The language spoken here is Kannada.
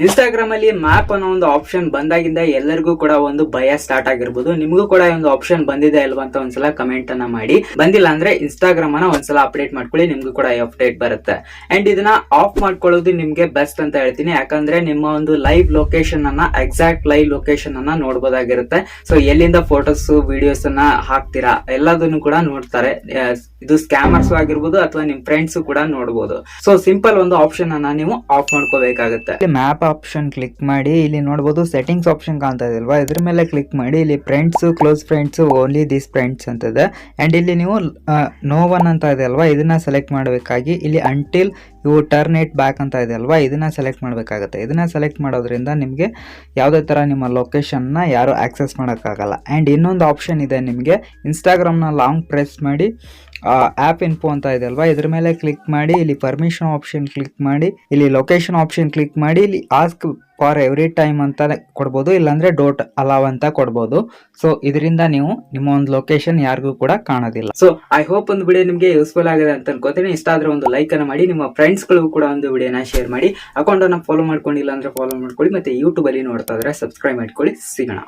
ಇನ್ಸ್ಟಾಗ್ರಾಮ್ ಅಲ್ಲಿ ಮ್ಯಾಪ್ ಅನ್ನೋ ಒಂದು ಆಪ್ಷನ್ ಬಂದಾಗಿಂದ ಎಲ್ಲರಿಗೂ ಕೂಡ ಒಂದು ಭಯ ಸ್ಟಾರ್ಟ್ ಆಗಿರ್ಬೋದು. ನಿಮಗೂ ಕೂಡ ಒಂದು ಆಪ್ಷನ್ ಬಂದಿದೆ ಅಲ್ವಾ ಅಂತ ಒಂದ್ಸಲ ಕಮೆಂಟ್ ಅನ್ನ ಮಾಡಿ. ಬಂದಿಲ್ಲ ಅಂದ್ರೆ ಇನ್ಸ್ಟಾಗ್ರಾಮ್ ಅನ್ನ ಒಂದ್ಸಲ ಅಪ್ಡೇಟ್ ಮಾಡ್ಕೊಳ್ಳಿ, ನಿಮ್ಗೂ ಕೂಡ ಅಪ್ಡೇಟ್ ಬರುತ್ತೆ. ಅಂಡ್ ಇದನ್ನ ಆಫ್ ಮಾಡ್ಕೊಳ್ಳೋದು ನಿಮ್ಗೆ ಬೆಸ್ಟ್ ಅಂತ ಹೇಳ್ತೀನಿ. ಯಾಕಂದ್ರೆ ನಿಮ್ಮ ಒಂದು ಲೈವ್ ಲೊಕೇಶನ್ ಅನ್ನ, ಎಕ್ಸಾಕ್ಟ್ ಲೈವ್ ಲೊಕೇಶನ್ ಅನ್ನ ನೋಡ್ಬೋದಾಗಿರುತ್ತೆ. ಸೊ ಎಲ್ಲಿಂದ ಫೋಟೋಸ್ ವಿಡಿಯೋಸ್ ಅನ್ನ ಹಾಕ್ತೀರಾ ಎಲ್ಲದನ್ನು ಕೂಡ ನೋಡ್ತಾರೆ. ಇದು ಸ್ಕ್ಯಾಮರ್ಸ್ ಆಗಿರ್ಬೋದು ಅಥವಾ ನಿಮ್ ಫ್ರೆಂಡ್ಸ್ ಕೂಡ ನೋಡಬಹುದು. ಸೊ ಸಿಂಪಲ್ ಒಂದು ಆಪ್ಷನ್ ಅನ್ನ ನೀವು ಆಫ್ ಮಾಡ್ಕೋಬೇಕಾಗುತ್ತೆ. ಮ್ಯಾಪ್ ಆಪ್ಷನ್ ಕ್ಲಿಕ್ ಮಾಡಿ, ಇಲ್ಲಿ ನೋಡಬಹುದು ಸೆಟ್ಟಿಂಗ್ಸ್ ಆಪ್ಷನ್ ಕಾಣ್ತಾ ಇದೆ ಅಲ್ವಾ, ಇದ್ರ ಮೇಲೆ ಕ್ಲಿಕ್ ಮಾಡಿ. ಇಲ್ಲಿ friends, close friends, only this friends ಅಂತ ಇದೆ. ಅಂಡ್ ಇಲ್ಲಿ ನೀವು ನೋ ಒನ್ ಅಂತ ಇದೆ ಅಲ್ವಾ, ಇದನ್ನ ಸೆಲೆಕ್ಟ್ ಮಾಡಬೇಕಾಗಿ ಇಲ್ಲಿ until you turn it back ಅಂತ ಇದೆ ಅಲ್ವಾ, ಇದನ್ನ ಸೆಲೆಕ್ಟ್ ಮಾಡಬೇಕಾಗುತ್ತೆ. ಇದನ್ನ ಸೆಲೆಕ್ಟ್ ಮಾಡೋದ್ರಿಂದ ನಿಮಗೆ ಯಾವುದೇ ತರ ನಿಮ್ಮ ಲೊಕೇಶನ್ನ ಯಾರು ಆಕ್ಸೆಸ್ ಮಾಡೋಕ್ಕಾಗಲ್ಲ. ಅಂಡ್ ಇನ್ನೊಂದು ಆಪ್ಷನ್ ಇದೆ ನಿಮಗೆ, ಇನ್ಸ್ಟಾಗ್ರಾಮ್ನ ಲಾಂಗ್ ಪ್ರೆಸ್ ಮಾಡಿ ಆ್ಯಪ್ ಇನ್ಫೋ ಅಂತ ಇದೆ ಅಲ್ವಾ, ಇದ್ರ ಮೇಲೆ ಕ್ಲಿಕ್ ಮಾಡಿ. ಇಲ್ಲಿ ಪರ್ಮಿಷನ್ ಆಪ್ಷನ್ ಕ್ಲಿಕ್ ಮಾಡಿ, ಇಲ್ಲಿ ಲೊಕೇಶನ್ ಆಪ್ಷನ್ ಕ್ಲಿಕ್ ಮಾಡಿ. ಇಲ್ಲಿ ಆಸ್ಕ್ ಫಾರ್ ಎವ್ರಿ ಟೈಮ್ ಅಂತ ಕೊಡ್ಬೋದು, ಇಲ್ಲಾಂದ್ರೆ ಡೋಂಟ್ ಅಲೌ ಅಂತ ಕೊಡ್ಬೋದು. ಸೊ ಇದರಿಂದ ನೀವು ನಿಮ್ಮ ಒಂದು ಲೊಕೇಶನ್ ಯಾರಿಗೂ ಕೂಡ ಕಾಣೋದಿಲ್ಲ. ಸೊ ಐ ಹೋಪ್ ಒಂದು ವಿಡಿಯೋ ನಿಮಗೆ ಯೂಸ್ಫುಲ್ ಆಗಿದೆ ಅಂತ ಅನ್ಕೋತೀನಿ. ಇಷ್ಟ ಆದ್ರೆ ಒಂದು ಲೈಕ್ ಅನ್ನ ಮಾಡಿ, ನಿಮ್ಮ ಫ್ರೆಂಡ್ಸ್ ಗಳಿಗೂ ಕೂಡ ಒಂದು ವಿಡಿಯೋನ ಶೇರ್ ಮಾಡಿ. ಅಕೌಂಟ್ ಅನ್ನ ಫಾಲೋ ಮಾಡ್ಕೊಂಡಿಲ್ಲ ಅಂದ್ರೆ ಫಾಲೋ ಮಾಡ್ಕೊಳ್ಳಿ. ಮತ್ತೆ ಯೂಟ್ಯೂಬ್ ಅಲ್ಲಿ ನೋಡ್ತಾ ಇದ್ರೆ ಸಬ್ಸ್ಕ್ರೈಬ್ ಮಾಡ್ಕೊಳ್ಳಿ. ಸಿಗೋಣ.